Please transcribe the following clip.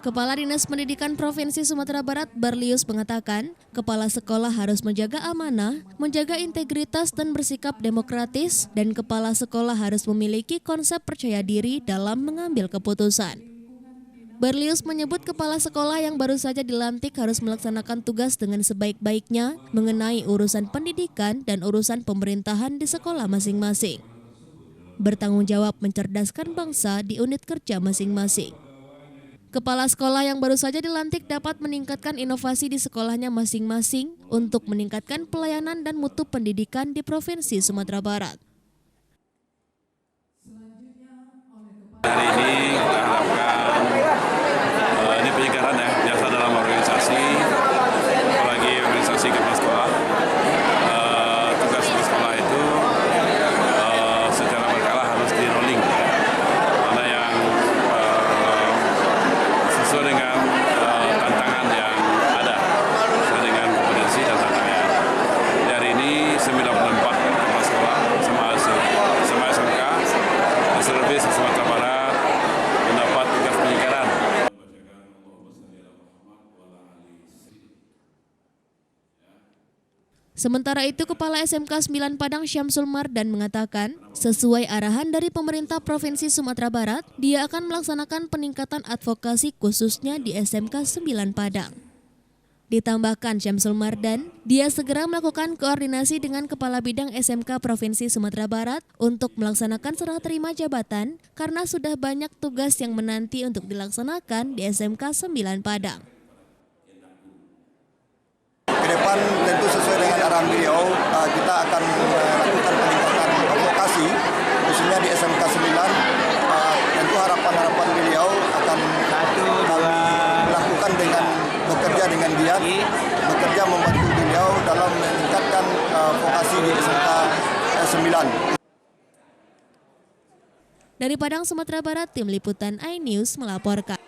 Kepala Dinas Pendidikan Provinsi Sumatera Barat, Barlius, mengatakan, kepala sekolah harus menjaga amanah, menjaga integritas dan bersikap demokratis, dan kepala sekolah harus memiliki konsep percaya diri dalam mengambil keputusan. Barlius menyebut kepala sekolah yang baru saja dilantik harus melaksanakan tugas dengan sebaik-baiknya mengenai urusan pendidikan dan urusan pemerintahan di sekolah masing-masing. Bertanggung jawab mencerdaskan bangsa di unit kerja masing-masing. Kepala sekolah yang baru saja dilantik dapat meningkatkan inovasi di sekolahnya masing-masing untuk meningkatkan pelayanan dan mutu pendidikan di Provinsi Sumatera Barat. Hari ini kita harapkan ini penyegaran ya, biasa dalam organisasi, apalagi organisasi kepala sekolah. Tugas di sekolah itu secara berkala harus di rolling, mana yang sesuai dengan tantangan yang ada, sesuai dengan kompetensi dan tantangan. Hari ini 94 kepala sekolah sama SMK Service Sumatera Barat mendapat tugas penyegaran. Sementara itu, Kepala SMK 9 Padang Syamsul Mardan mengatakan, sesuai arahan dari pemerintah Provinsi Sumatera Barat, dia akan melaksanakan peningkatan advokasi khususnya di SMK 9 Padang. Ditambahkan Syamsul Mardan, dia segera melakukan koordinasi dengan Kepala Bidang SMK Provinsi Sumatera Barat untuk melaksanakan serah terima jabatan karena sudah banyak tugas yang menanti untuk dilaksanakan di SMK 9 Padang. Ke depan tentu sesuai dengan arahan beliau, kita akan melakukan peningkatan advokasi, khususnya di SMK 9. Tentu harapan-harapan beliau akan kami lakukan dengan bekerja dengan giat, bekerja membantu beliau dalam meningkatkan vokasi di SMK 9. Dari Padang, Sumatera Barat, Tim Liputan iNews melaporkan.